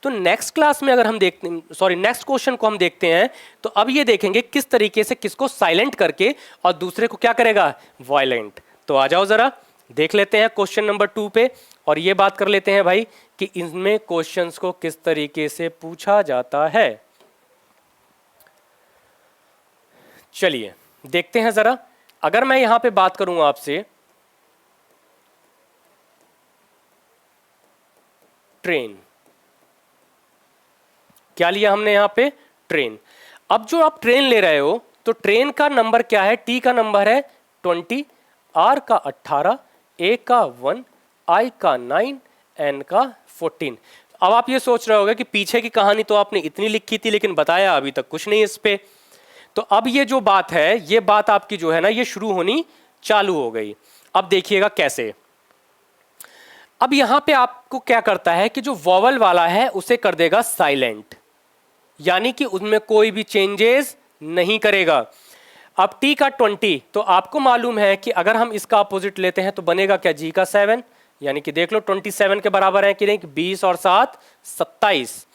तो नेक्स्ट क्लास में अगर हम देखते, नेक्स्ट क्वेश्चन को हम देखते हैं, तो अब ये देखेंगे किस तरीके से किसको साइलेंट करके और दूसरे को क्या करेगा, वायलेंट। तो आ जाओ जरा देख लेते हैं क्वेश्चन नंबर 2 पे, और ये बात कर लेते हैं भाई कि इनमें क्वेश्चंस को किस तरीके से पूछा जाता है। चलिए देखते हैं जरा। अगर मैं यहां पे बात करूं आपसे ट्रेन, क्या लिया हमने यहां पे, ट्रेन। अब जो आप ट्रेन ले रहे हो तो ट्रेन का नंबर क्या है, टी का नंबर है 20, आर का 18, ए का 1, आई का 9, एन का 14। अब आप ये सोच रहे होगे कि पीछे की कहानी तो आपने इतनी लिखी थी लेकिन बताया अभी तक कुछ नहीं इस पे। तो अब ये जो बात है, ये बात आपकी जो है ना, ये शुरू होनी चालू हो गई। अब देखिएगा कैसे। अब यहां पे आपको क्या करता है कि जो वॉवल वाला है उसे कर देगा साइलेंट, यानी कि उसमें कोई भी चेंजेस नहीं करेगा। अब टी का 20, तो आपको मालूम है कि अगर हम इसका अपोजिट लेते हैं तो बनेगा क्या, जी का 7, यानी कि देख लो 27 के बराबर है कि नहीं, 20 और 7 27।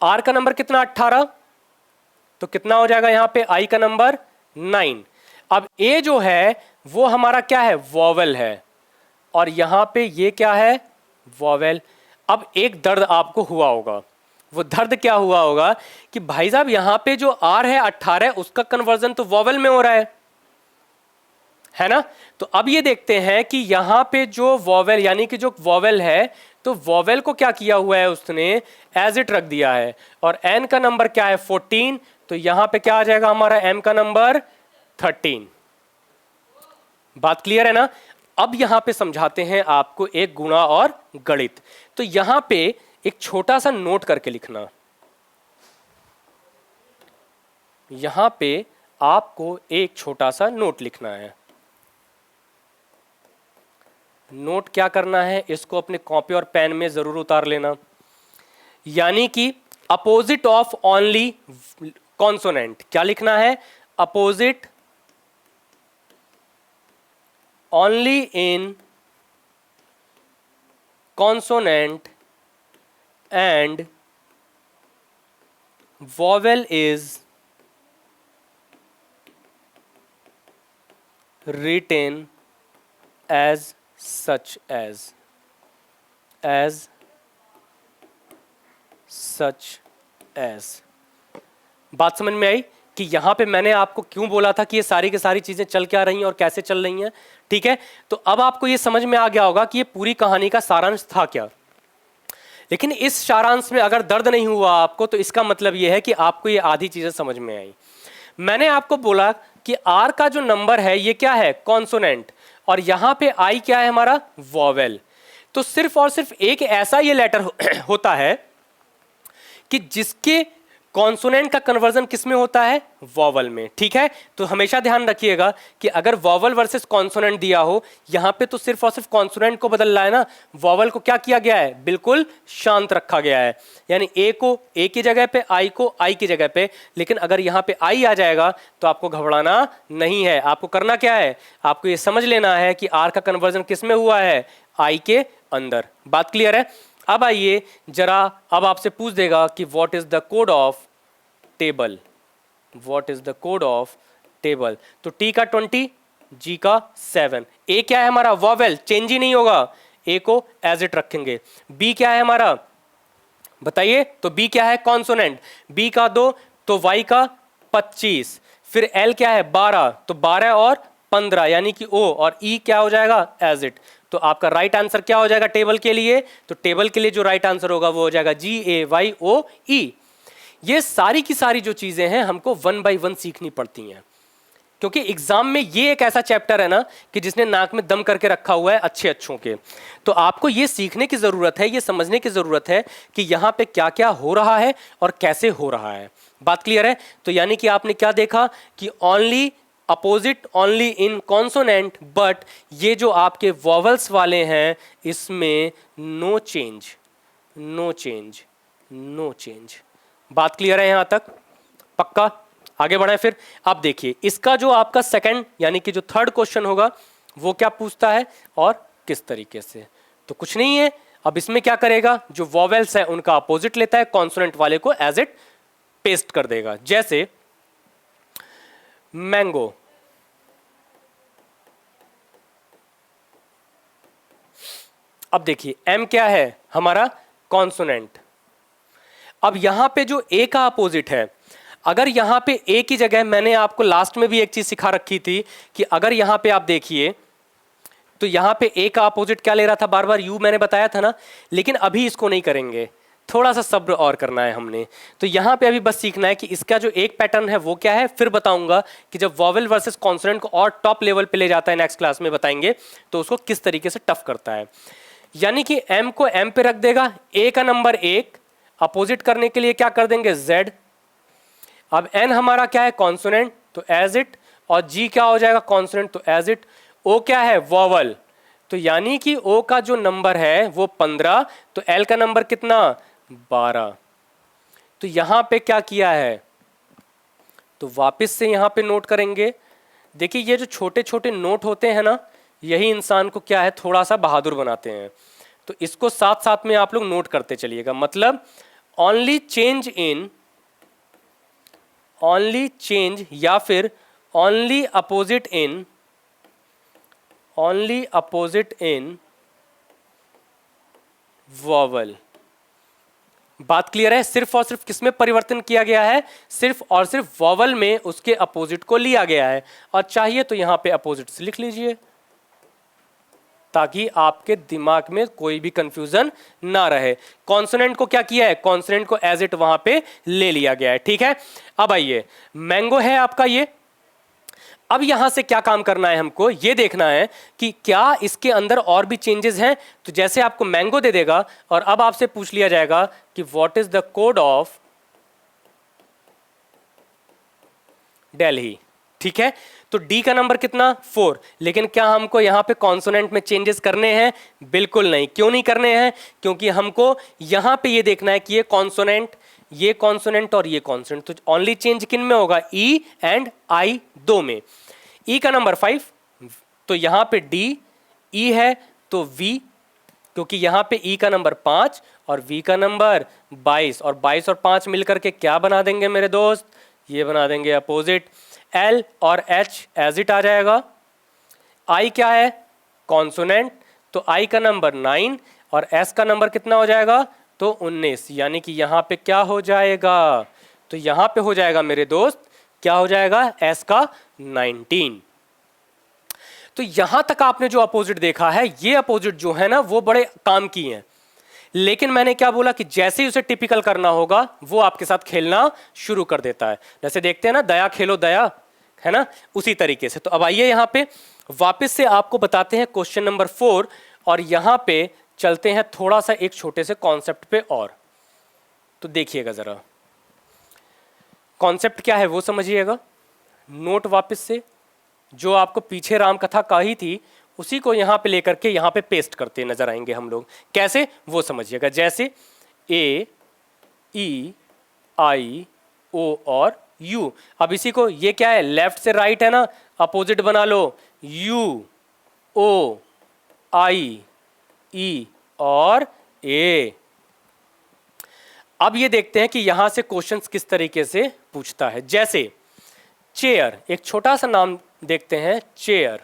आर का नंबर कितना 18, तो कितना हो जाएगा यहां पे, आई का नंबर 9। अब ए जो है वो हमारा क्या है, वॉवेल है, और यहां पे ये क्या है, वॉवेल। अब एक दर्द आपको हुआ होगा, वो दर्द क्या हुआ होगा कि भाई साहब यहां पे जो आर है 18, उसका कन्वर्जन तो वॉवेल में हो रहा है ना। तो अब ये देखते हैं कि यहां पे जो वॉवेल, यानी कि जो वॉवेल है, तो वॉवेल को क्या किया हुआ है उसने, एज इट रख दिया है, और एन का नंबर क्या है 14, तो यहां पे क्या आ जाएगा हमारा, एम का नंबर 13। बात क्लियर है ना। अब यहां पे समझाते हैं आपको एक गुणा और गणित। तो यहां पे एक छोटा सा नोट करके लिखना, यहां पे आपको एक छोटा सा नोट लिखना है। नोट क्या करना है, इसको अपने कॉपी और पेन में जरूर उतार लेना। यानी कि अपोजिट ऑफ ओनली कॉन्सोनेंट, क्या लिखना है, opposite only in consonant and vowel is written as such as बात समझ में आई कि यहां पे मैंने आपको क्यों बोला था कि ये सारी की सारी चीजें चल क्या रही हैं और कैसे चल रही हैं। ठीक है, तो अब आपको ये समझ में आ गया होगा कि ये पूरी कहानी का सारांश था क्या। लेकिन इस सारांश में अगर दर्द नहीं हुआ आपको, तो इसका मतलब यह है कि आपको ये आधी चीजें समझ में आई। मैंने आपको बोला कि आर का जो नंबर है ये क्या है, कॉन्सोनेंट, और यहां पे आई क्या है हमारा, वॉवेल। तो सिर्फ और सिर्फ एक ऐसा ये लेटर होता है कि जिसके कॉन्सोनेंट का कन्वर्जन किस में होता है? वॉवल में। ठीक है, तो हमेशा ध्यान रखिएगा कि अगर वॉवल वर्सेस कॉन्सोनेंट दिया हो, यहां पे तो सिर्फ और सिर्फ कॉन्सोनेंट को बदल रहा है ना, वॉवल को क्या किया गया है? बिल्कुल शांत रखा गया है, यानी ए को ए की जगह पे, आई को आई की जगह पे। लेकिन अगर यहां पे आई आ जाएगा तो आपको घबराना नहीं है। आपको करना क्या है? आपको ये समझ लेना है कि आर का कन्वर्जन किस में हुआ है? आई के अंदर। बात क्लियर है? अब आइए जरा, अब आपसे पूछ देगा कि what is the code of table, what is the code of table. तो टी का 20, जी का 7। ए क्या है हमारा? वॉवेल, चेंज ही नहीं होगा, ए को एज इट रखेंगे। बी क्या है हमारा? बताइए, तो बी क्या है? कॉन्सोनेंट। बी का 2, तो वाई का 25। फिर एल क्या है? 12, तो 12 और 15 यानी कि ओ, और ई क्या हो जाएगा? As it. तो आपका राइट आंसर क्या हो जाएगा टेबल के लिए? तो टेबल के लिए जो राइट आंसर होगा वो हो जाएगा GAYOE। ये सारी की सारी जो चीजें हैं हमको 1 बाय 1 सीखनी पड़ती हैं, क्योंकि एग्जाम में ये एक ऐसा चैप्टर है ना कि जिसने नाक में दम करके रखा हुआ है अच्छे अच्छों के। तो आपको ये सीखने की जरूरत है, ये समझने की जरूरत है कि यहां पे क्या क्या हो रहा है और कैसे हो रहा है। बात क्लियर है? तो यानी कि आपने क्या देखा कि only opposite only in consonant, but ये जो आपके वॉवल्स वाले हैं इसमें no change, no change, no change. बात क्लियर है यहां तक? पक्का? आगे बढ़े फिर। अब देखिए इसका जो आपका सेकंड यानी कि जो थर्ड क्वेश्चन होगा वो क्या पूछता है और किस तरीके से। तो कुछ नहीं है, अब इसमें क्या करेगा, जो वॉवेल्स है उनका अपोजिट लेता है, कॉन्सोनेंट वाले को एज इट पेस्ट कर देगा। जैसे मैंगो, अब देखिए एम क्या है हमारा? कॉन्सोनेंट। अब यहां पे जो ए का अपोजिट है, अगर यहां पे ए की जगह, मैंने आपको लास्ट में भी एक चीज सिखा रखी थी कि अगर यहां पे आप देखिए तो यहां पे ए का अपोजिट क्या ले रहा था? बार बार यू, मैंने बताया था ना। लेकिन अभी इसको नहीं करेंगे, थोड़ा सा सब्र और करना है हमने। तो यहां पे अभी बस सीखना है कि इसका जो एक पैटर्न है वो क्या है। फिर बताऊंगा कि जब वॉवेल वर्सेस कॉन्सोनेंट को और टॉप लेवल पे ले जाता है, नेक्स्ट क्लास में बताएंगे, तो उसको किस तरीके से टफ करता है। यानी कि एम को एम पे रख देगा, ए का नंबर 1, अपोजिट करने के लिए क्या कर देंगे? जेड। अब एन हमारा क्या है? कॉन्सोनेंट, तो एज इट। और जी क्या हो जाएगा? कॉन्सोनेंट, तो एज इट। ओ क्या है? वॉवल, तो यानी कि ओ का जो नंबर है वो 15, तो एल का नंबर कितना? 12। तो यहां पे क्या किया है? तो वापस से यहां पे नोट करेंगे। देखिए ये जो छोटे छोटे नोट होते हैं ना, यही इंसान को क्या है, थोड़ा सा बहादुर बनाते हैं। तो इसको साथ साथ में आप लोग नोट करते चलिएगा। मतलब only change in, only change या फिर only opposite in, only opposite in vowel. बात क्लियर है? सिर्फ और सिर्फ किसमें परिवर्तन किया गया है? सिर्फ और सिर्फ वॉवल में उसके अपोजिट को लिया गया है। और चाहिए तो यहां पे अपोजिट से लिख लीजिए ताकि आपके दिमाग में कोई भी कंफ्यूजन ना रहे। कॉन्सोनेंट को क्या किया है? कॉन्सोनेंट को एज इट वहां पे ले लिया गया है। ठीक है, अब आइए मैंगो है आपका ये। अब यहां से क्या काम करना है हमको? ये देखना है कि क्या इसके अंदर और भी चेंजेस हैं। तो जैसे आपको मैंगो दे देगा और अब आपसे पूछ लिया जाएगा कि what is the code of Delhi. ठीक है, तो डी का नंबर कितना? 4। लेकिन क्या हमको यहां पे कॉन्सोनेंट में चेंजेस करने हैं? बिल्कुल नहीं। क्यों नहीं करने हैं? क्योंकि हमको यहां पे ये देखना है कि ये कॉन्सोनेंट और ये कॉन्सोनेंट, तो ओनली चेंज किन में होगा? ई एंड आई, दो में। ई का नंबर 5, तो यहां पे डी, ई है तो वी, क्योंकि यहां पे ई का नंबर 5 और वी का नंबर 22, और 22 और 5 मिलकर के क्या बना देंगे मेरे दोस्त? ये बना देंगे अपोजिट। एल और एच एज इट आ जाएगा। आई क्या है? कॉन्सोनेंट, तो आई का नंबर 9 और एस का नंबर कितना हो जाएगा? तो 19। यानी कि यहां पे क्या हो जाएगा? तो यहां पे हो जाएगा मेरे दोस्त, क्या हो जाएगा? एस का 19। तो यहां तक आपने जो अपोजिट देखा है, ये अपोजिट जो है ना वो बड़े काम की हैं। लेकिन मैंने क्या बोला कि जैसे ही उसे टिपिकल करना होगा वो आपके साथ खेलना शुरू कर देता है। जैसे देखते हैं ना, दया खेलो दया, है ना, उसी तरीके से। तो अब आइए यहां पे वापस से आपको बताते हैं क्वेश्चन नंबर 4, और यहां पे चलते हैं थोड़ा सा एक छोटे से कॉन्सेप्ट पे और। तो देखिएगा जरा, कॉन्सेप्ट क्या है वो समझिएगा, नोट वापस से जो आपको पीछे राम कथा कही थी उसी को यहाँ पे लेकर के यहाँ पे पेस्ट करते नजर आएंगे हम लोग, कैसे वो समझिएगा। जैसे ए ई आई ओ और यू, अब इसी को, ये क्या है, लेफ्ट से राइट है ना, अपोजिट बना लो, यू ओ आई ई और ए। अब ये देखते हैं कि यहां से क्वेश्चंस किस तरीके से पूछता है। जैसे चेयर, एक छोटा सा नाम देखते हैं, चेयर।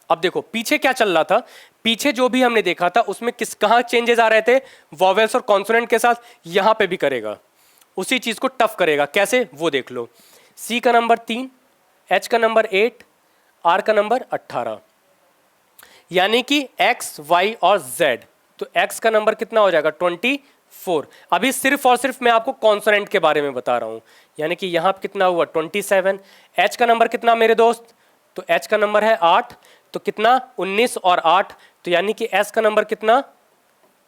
अब देखो पीछे क्या चल रहा था, पीछे जो भी हमने देखा था उसमें कहां चेंजेस आ रहे थे, वॉवेल्स और कॉन्सोनेंट के साथ, यहां पे भी करेगा, उसी चीज को टफ करेगा। कैसे वो देख लो, सी का नंबर 3, एच का नंबर 8, आर का नंबर 18, यानी कि एक्स वाई और जेड। तो एक्स का नंबर कितना हो जाएगा 24। अभी सिर्फ और सिर्फ मैं आपको कॉन्सोनेंट के बारे में बता रहा हूं, यानी कि यहां पे कितना हुआ 27। एच का नंबर कितना मेरे दोस्त, तो एच का नंबर है 8, तो कितना 19 और 8, तो यानी कि एस का नंबर कितना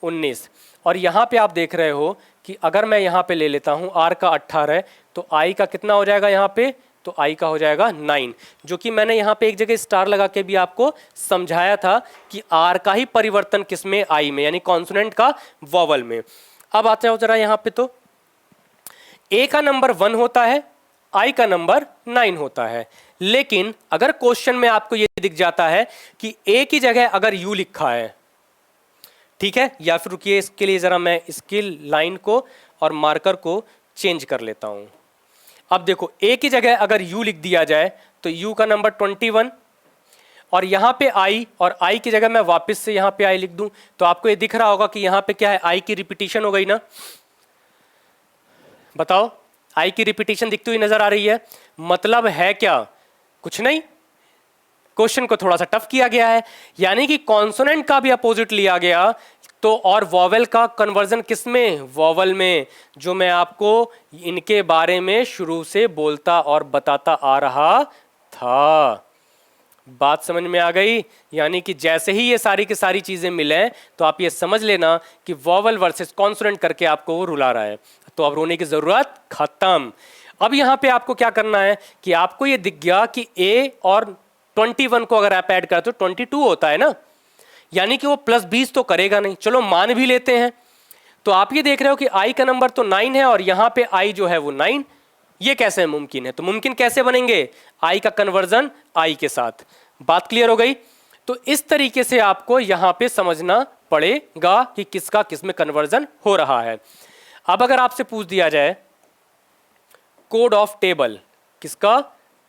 19। और यहां पे आप देख रहे हो कि अगर मैं यहां पे ले लेता हूं आर का 18, तो आई का कितना हो जाएगा यहां पे, तो आई का हो जाएगा 9, जो कि मैंने यहां पे एक जगह स्टार लगा के भी आपको समझाया था कि आर का ही परिवर्तन किसमें, आई में, यानी कॉन्सोनेंट का वॉवल में। अब आते हो जरा यहां पे, तो ए का नंबर 1 होता है, आई का नंबर 9 होता है, लेकिन अगर क्वेश्चन में आपको ये दिख जाता है कि ए की जगह अगर यू लिखा है, ठीक है, या फिर रुकिए इसके लिए जरा मैं इसकी लाइन को और मार्कर को चेंज कर लेता हूं। अब देखो ए की जगह अगर यू लिख दिया जाए तो यू का नंबर 21, और यहां पे आई, और आई की जगह मैं वापस से यहां पे आई लिख दूं, तो आपको ये दिख रहा होगा कि यहां पे क्या है, आई की रिपीटिशन हो गई ना। बताओ, आई की रिपीटिशन दिखती हुई नजर आ रही है, मतलब है क्या, कुछ नहीं, क्वेश्चन को थोड़ा सा टफ किया गया है, यानी कि कॉन्सोनेंट का भी अपोजिट लिया गया, तो और वॉवेल का कन्वर्जन किसमें, वॉवल में, जो मैं आपको इनके बारे में शुरू से बोलता और बताता आ रहा था। बात समझ में आ गई, यानी कि जैसे ही ये सारी की सारी चीजें मिलें तो आप ये समझ लेना कि वॉवल वर्सेस कॉन्सोनेंट करके आपको वो रुला रहा है, तो अब रोने की जरूरत खत्म। अब यहां पे आपको क्या करना है कि आपको ये दिख गया कि ए और 21 को अगर आप ऐड करते हो 22 होता है ना, यानी कि वो प्लस 20 तो करेगा नहीं, चलो मान भी लेते हैं। तो आप ये देख रहे हो कि आई का नंबर तो 9 है और यहां पे आई जो है वो 9, ये कैसे मुमकिन है, तो मुमकिन कैसे बनेंगे, आई का कन्वर्जन आई के साथ। बात क्लियर हो गई। तो इस तरीके से आपको यहां पे समझना पड़ेगा कि किसका किसमें कन्वर्जन हो रहा है। अब अगर आपसे पूछ दिया जाए कोड ऑफ टेबल, किसका,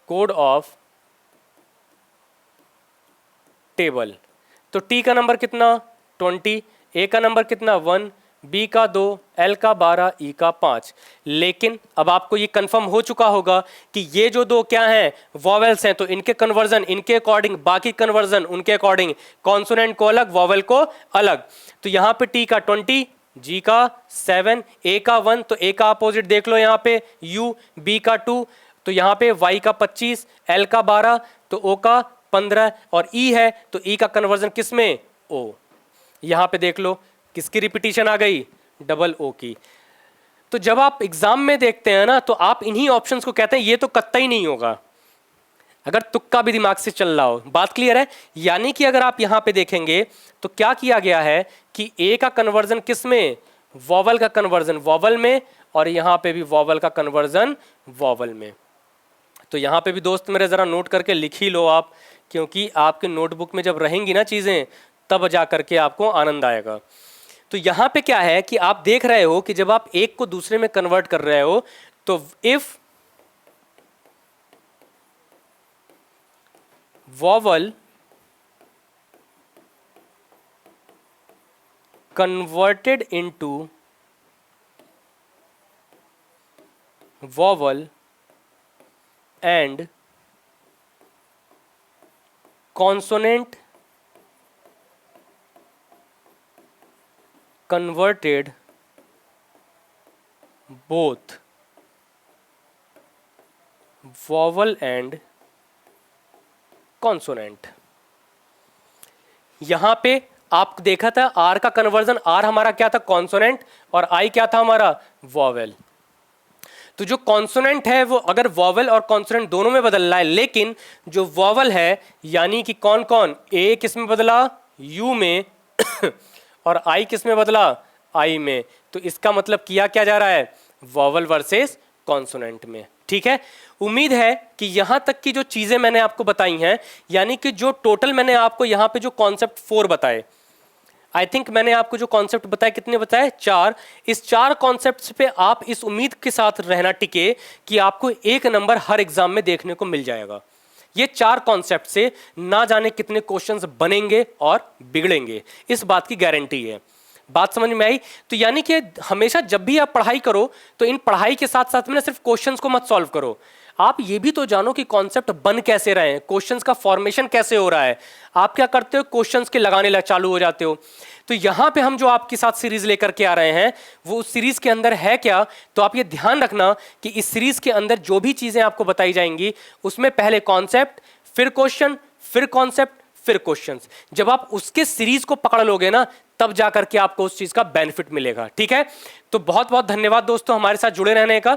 कोड ऑफ टेबल, तो टी का नंबर कितना 20, ए का नंबर कितना 1, बी का 2, एल का 12, ई का 5। लेकिन अब आपको ये कंफर्म हो चुका होगा कि ये जो दो क्या हैं, वॉवेल्स हैं, तो इनके कन्वर्जन इनके अकॉर्डिंग, बाकी कन्वर्जन उनके अकॉर्डिंग, कॉन्सोनेंट को अलग, वॉवेल को अलग। तो यहाँ पे टी का 20, जी का 7, ए का 1, तो ए का अपोजिट देख लो यहाँ पे यू, बी का 2, तो यहाँ पे वाई का 25, एल का 12, तो ओ का 15, और ई है तो ई का कन्वर्जन किसमें, ओ। यहां पे देख लो किसकी रिपीटिशन आ गई, डबल ओ की। तो जब आप एग्जाम में देखते हैं ना, तो आप इन्हीं ऑप्शंस को कहते हैं ये तो कतई नहीं होगा, अगर तुक्का भी दिमाग से चल रहा हो। बात क्लियर है, यानी कि अगर आप यहां पे देखेंगे तो क्या किया गया है कि ए का कन्वर्जन किसमें, वॉवल का कन्वर्जन वॉवल में, और यहां पे भी वॉवल का कन्वर्जन वॉवल में। तो यहां पे भी दोस्त मेरे जरा नोट करके लिख ही लो आप, क्योंकि आपके नोटबुक में जब रहेंगी ना चीजें तब जा करके आपको आनंद आएगा। तो यहां पे क्या है कि आप देख रहे हो कि जब आप एक को दूसरे में कन्वर्ट कर रहे हो, तो if vowel converted into vowel and consonant converted both vowel and consonant। यहां पे आप देखा था आर का कन्वर्जन, आर हमारा क्या था कॉन्सोनेंट और आई क्या था हमारा वॉवेल। तो जो कॉन्सोनेंट है वो अगर वॉवेल और कॉन्सोनेंट दोनों में बदल रहा है, लेकिन जो वॉवेल है यानी कि कौन कौन, ए किस में बदला यू में और आई किस में बदला आई में, तो इसका मतलब किया क्या जा रहा है वॉवेल वर्सेस कॉन्सोनेंट में। ठीक है, उम्मीद है कि यहां तक की जो चीजें मैंने आपको बताई हैं, यानी कि जो टोटल मैंने आपको यहां पे जो कॉन्सेप्ट 4 बताए, आई थिंक मैंने आपको जो कॉन्सेप्ट बताए कितने बताए 4, इस 4 कॉन्सेप्ट्स पे आप इस उम्मीद के साथ रहना टिके कि आपको 1 नंबर हर एग्जाम में देखने को मिल जाएगा। ये 4 कॉन्सेप्ट से ना जाने कितने क्वेश्चंस बनेंगे और बिगड़ेंगे, इस बात की गारंटी है। बात समझ में आई? तो यानी कि हमेशा जब भी आप पढ़ाई करो तो इन पढ़ाई के साथ साथ में ना सिर्फ क्वेश्चंस को मत सॉल्व करो, आप ये भी तो जानो कि कॉन्सेप्ट बन कैसे रहे हैं, क्वेश्चंस का फॉर्मेशन कैसे हो रहा है। आप क्या करते हो, क्वेश्चंस के लगाने चालू हो जाते हो। तो यहां पे हम जो आपके साथ सीरीज लेकर के आ रहे हैं वो उस सीरीज के अंदर है क्या, तो आप ये ध्यान रखना कि इस सीरीज के अंदर जो भी चीजें आपको बताई जाएंगी उसमें पहले कॉन्सेप्ट, फिर क्वेश्चन, फिर कॉन्सेप्ट, फिर क्वेश्चंस। जब आप उसके सीरीज को पकड़ लोगे ना तब जाकर के आपको उस चीज का बेनिफिट मिलेगा। ठीक है, तो बहुत बहुत धन्यवाद दोस्तों हमारे साथ जुड़े रहने का।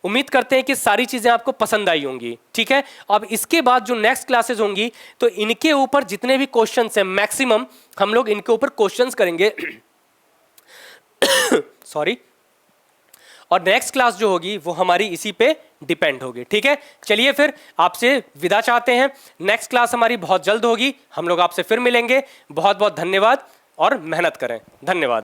उम्मीद करते हैं कि सारी चीजें आपको पसंद आई होंगी। ठीक है, अब इसके बाद जो नेक्स्ट क्लासेस होंगी तो इनके ऊपर जितने भी क्वेश्चंस हैं मैक्सिमम हम लोग इनके ऊपर क्वेश्चंस करेंगे सॉरी, और नेक्स्ट क्लास जो होगी वो हमारी इसी पे डिपेंड होगी। ठीक है, चलिए फिर आपसे विदा चाहते हैं, नेक्स्ट क्लास हमारी बहुत जल्द होगी, हम लोग आपसे फिर मिलेंगे। बहुत बहुत धन्यवाद और मेहनत करें। धन्यवाद।